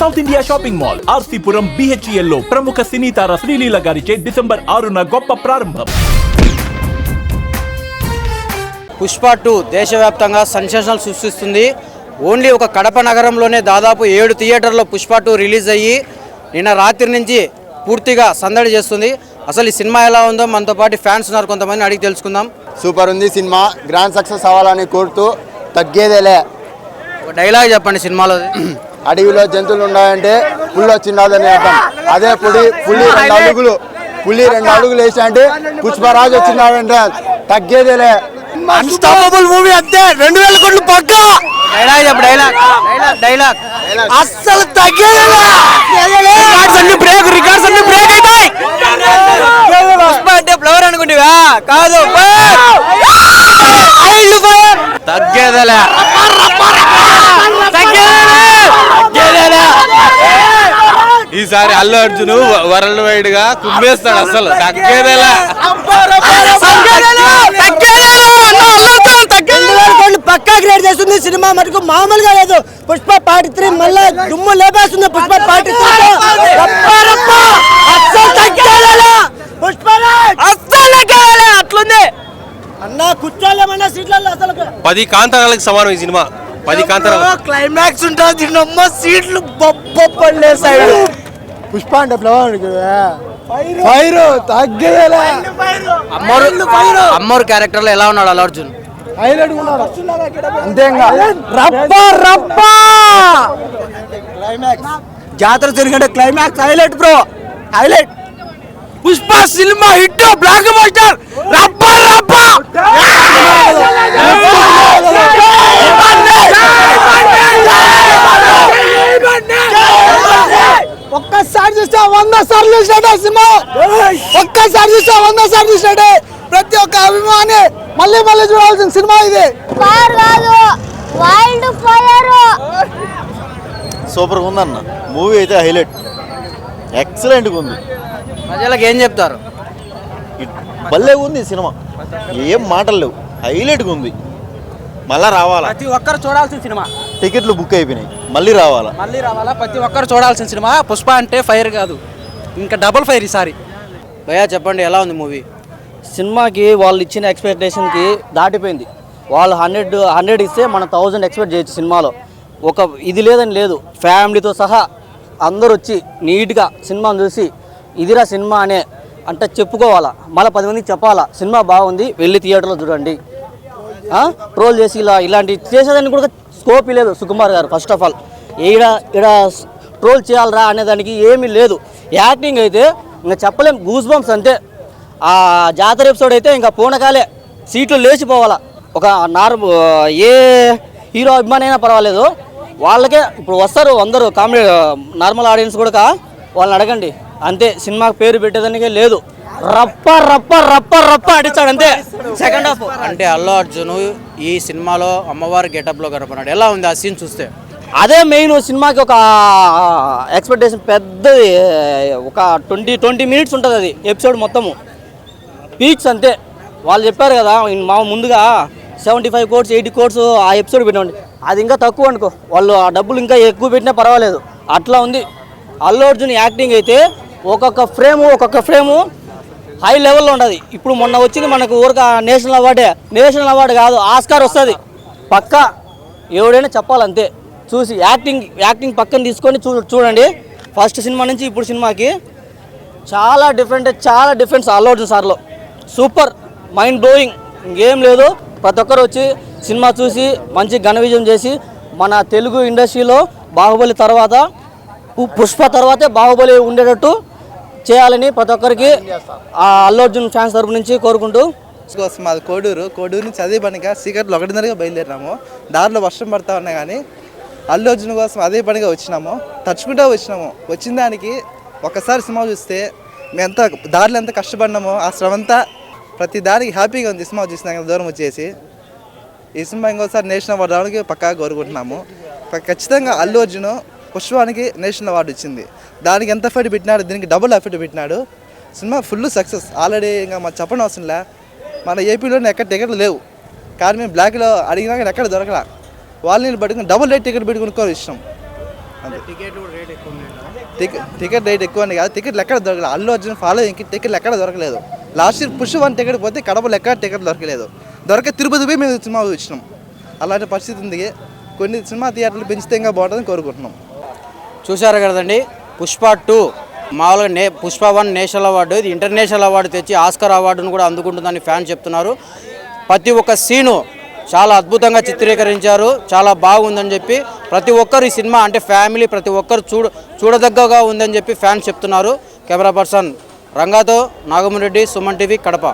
South India shopping mall RC Puram BHEL లో ప్రముఖ సినీ తార శ్రీలీల గారిచే డిసెంబర్ 6న గొప్ప ప్రారంభం. పుష్ప 2 దేశవ్యాప్తంగా సెన్సేషనల్ సృష్టిస్తుంది. ఓన్లీ ఒక కడప నగరంలోనే దాదాపు 7 థియేటర్లో పుష్ప 2 రిలీజ్ అయ్యి నిన్న రాత్రి నుంచి పూర్తిగా సందడి చేస్తుంది. అసలు ఈ సినిమా ఎలా ఉందో మనతో పాటు ఫ్యాన్స్ ఉన్నారు, కొంతమంది అడిగి తెలుసుకుందాం. సూపర్ ఉంది సినిమా, గ్రాండ్ సక్సెస్ అవ్వాలని కోరుతూ తగ్గేదేలే. ఒక డైలాగ్ చెప్పండి సినిమాలో. అడవిలో జంతువులు ఉన్నాయంటే పులి వచ్చిందని అర్థం. అదే పులి 2 అడుగులు వేసా అంటే పుష్పరాజు వచ్చినాడంటే తగ్గేదేలే. అన్స్టాపబుల్ మూవీ అంతే, 2000 కోట్లు పక్కా. డైలాగ్ చెప్పు, డైలాగ్ అస్సలు తగ్గేదేలే. రికార్డ్స్ అన్ని బ్రేక్ అయిపోయి. పుష్ప అంటే ఫ్లవర్ అనుకుంటా కాదు, తగ్గేదేలే. ఈసారి అల్లు అర్జున్ వరల్డ్ వైడ్ గా కుమ్మేస్తాడు, అసలు తగ్గేదేలా. పక్కా గ్రేడ్ చేస్తుంది సినిమా, మటుకు మామూలుగా లేదు. పుష్ప పార్ట్ 3 మళ్ళా దుమ్ము లేపేస్తుంది. పుష్ప పార్ట్ 3 అట్లుంది అన్న, కూర్చోలేమన్నా సీట్లలో. అసలు 10 కాంతారాలకు సమానం ఈ సినిమా. 10 కాంతారాలు క్లైమాక్స్ ఉంటుంది, సీట్లు బొబ్బలే సైడ్. పుష్ప అంటే ఫ్లవర్ తగ్గేదేలే. అమ్మోరు క్యారెక్టర్ లో ఎలా ఉన్నాడు అల్లు అర్జున్? జాతర జరిగిన climax highlight bro, highlight. Pushpa cinema hit, block buster. ఒక్కసారి చూస్తే 100 సార్లు చూసాడే సినిమా. ఒక్కసారి చూస్తే 100 సార్లు చూసాడే. ప్రతి ఒక్క అభిమాని మళ్ళీ చూడాల్సిన సినిమా ఇది. సూపర్ గా ఉందన్న మూవీ అయితే, హైలైట్, ఎక్సలెంట్గా ఉంది. ప్రజలకు ఏం చెప్తారు? భలే ఉంది సినిమా, ఏం మాటలు లేవు, హైలైట్గా ఉంది. మళ్ళా రావాలా, ప్రతి ఒక్కరు చూడాల్సిన సినిమా. టికెట్లు బుక్ అయిపోయినాయి, మళ్ళీ రావాలా. ప్రతి ఒక్కరు చూడాల్సిన సినిమా. పుష్ప అంటే ఫైర్ కాదు, ఇంకా డబుల్ ఫైర్ ఈసారి. భయ్యా చెప్పండి, ఎలా ఉంది మూవీ? సినిమాకి వాళ్ళు ఇచ్చిన ఎక్స్పెక్టేషన్కి దాటిపోయింది. వాళ్ళు 100 ఇస్తే మనం 1000 ఎక్స్పెక్ట్ చేయొచ్చు సినిమాలో. ఒక ఇది లేదని లేదు, ఫ్యామిలీతో సహా అందరూ వచ్చి నీట్గా సినిమాను చూసి ఇదిరా సినిమా అనే అంటే చెప్పుకోవాలా, మళ్ళీ 10 మందికి చెప్పాలా సినిమా బాగుంది, వెళ్ళి థియేటర్లో చూడండి. ట్రోల్ చేసి ఇలాంటి చేసేదానికి కూడా స్కోప్ లేదు సుకుమార్ గారు. ఫస్ట్ ఆఫ్ ఆల్ ఈడ ట్రోల్ చేయాలరా అనేదానికి ఏమీ లేదు. యాక్టింగ్ అయితే ఇంకా చెప్పలేం, గూస్ బంప్స్ అంతే. ఆ జాతర ఎపిసోడ్ అయితే ఇంకా పూనకాలే, సీట్లు లేచిపోవాలా. ఒక ఏ హీరో అభిమాని అయినా పర్వాలేదు, వాళ్ళకే ఇప్పుడు వస్తారు అందరూ. కామెడీ నార్మల్ ఆడియన్స్ కూడా వాళ్ళని అడగండి అంతే. సినిమాకి పేరు పెట్టేదానికే లేదు, రప్ప రప్ప రప్ప రప్ప అడిచాడు అంతే. సెకండ్ హాఫ్ అంటే అల్లు అర్జున్ ఈ సినిమాలో అమ్మవారి గెటప్లో కనపడినాడు. ఎలా ఉంది ఆ సీన్ చూస్తే? అదే మెయిన్ సినిమాకి ఒక ఎక్స్పెక్టేషన్ పెద్దది. ఒక 20 మినిట్స్ ఉంటుంది అది ఎపిసోడ్ మొత్తము, పీక్స్ అంతే. వాళ్ళు చెప్పారు కదా మా ముందుగా 75 crores 80 crores ఆ ఎపిసోడ్ పెట్టండి, అది ఇంకా తక్కువ అనుకో. వాళ్ళు ఆ డబ్బులు ఇంకా ఎక్కువ పెట్టినా పర్వాలేదు, అట్లా ఉంది. అల్లు అర్జున్ యాక్టింగ్ అయితే ఒక్కొక్క ఫ్రేము హై లెవెల్లో ఉంటుంది. ఇప్పుడు మొన్న వచ్చింది మనకు ఊరిక నేషనల్ అవార్డు కాదు, ఆస్కార్ వస్తుంది పక్కా. ఎవడైనా చెప్పాలంతే చూసి. యాక్టింగ్ పక్కన తీసుకొని చూడండి. ఫస్ట్ సినిమా నుంచి ఇప్పుడు సినిమాకి చాలా డిఫరెన్స్ అల్లు అర్జున్ సార్లో. సూపర్, మైండ్ బ్లోయింగ్, ఇంకేం లేదు. ప్రతి ఒక్కరు వచ్చి సినిమా చూసి మంచి ఘన విజయం చేసి మన తెలుగు ఇండస్ట్రీలో బాహుబలి తర్వాత, పుష్ప తర్వాతే బాహుబలి ఉండేటట్టు చేయాలని ప్రతి ఒక్కరికి అల్లు అర్జున్ ఫ్యాన్స్ తరపు నుంచి కోరుకుంటూ. మాది కోడూరు నుంచి అదే పనిగా సీకర్లు 1:30గా బయలుదేరినాము. దారిలో వర్షం పడతా ఉన్నా కానీ అల్లు అర్జున్ కోసం అదే పనిగా వచ్చినాము, తడుచుకుంటూ వచ్చినాము. వచ్చిన దానికి ఒకసారి సినిమా చూస్తే మేము ఎంత దారిలో ఎంత కష్టపడినామో ఆ శ్రమంతా ప్రతి దానికి హ్యాపీగా ఉంది. సినిమా చూసినా దూరం వచ్చేసి ఈ సినిమా ఇంకోసారి నేషనల్ అవార్డు రావడానికి పక్కాగా కోరుకుంటున్నాము. ఖచ్చితంగా అల్లు అర్జున్ పుష్పానికి నేషనల్ అవార్డు వచ్చింది. దానికి ఎంత ఎఫర్ట్ పెట్టినాడు, దీనికి డబుల్ ఎఫర్ట్ పెట్టినాడు. Cinema full success. ఆల్రెడీ ఇంకా మాకు చెప్పడం అవసరంలే, మన ఏపీలోనే ఎక్కడ టికెట్లు లేవు. కానీ మేము బ్లాక్లో అడిగినా కానీ ఎక్కడ దొరకలా. వాళ్ళని పట్టుకుని డబుల్ రేట్ టికెట్ పెట్టుకుని ఇష్టం. టికెట్ రేట్ ఎక్కువ అని కాదు, టికెట్లు ఎక్కడ దొరకలేదు. అల్లు అర్జున్ ఫాలోయింగ్కి టికెట్లు ఎక్కడ దొరకలేదు. లాస్ట్ ఇయర్ పుష్ 1 టికెట్ పోతే కడపలో ఎక్కడ టికెట్ దొరకలేదు. తిరుపతి పోయి మేము సినిమా వచ్చినాం. అలాంటి పరిస్థితి ఉంది. కొన్ని సినిమా థియేటర్లు పెంచితే ఇంకా బాగుంటుందని కోరుకుంటున్నాం. చూశారు కదండి, పుష్ప 2 మామూలుగా పుష్ప 1 నేషనల్ అవార్డు, ఇది ఇంటర్నేషనల్ అవార్డు తెచ్చి ఆస్కార్ అవార్డును కూడా అందుకుంటుందని ఫ్యాన్స్ చెప్తున్నారు. ప్రతి ఒక్క సీను చాలా అద్భుతంగా చిత్రీకరించారు, చాలా బాగుందని చెప్పి ప్రతి ఒక్కరు ఈ సినిమా అంటే ఫ్యామిలీ ప్రతి ఒక్కరు చూడదగ్గగా ఉందని చెప్పి ఫ్యాన్స్ చెప్తున్నారు. కెమెరా పర్సన్ రంగాతో నాగమరెడ్డి, సుమన్ టీవీ, కడప.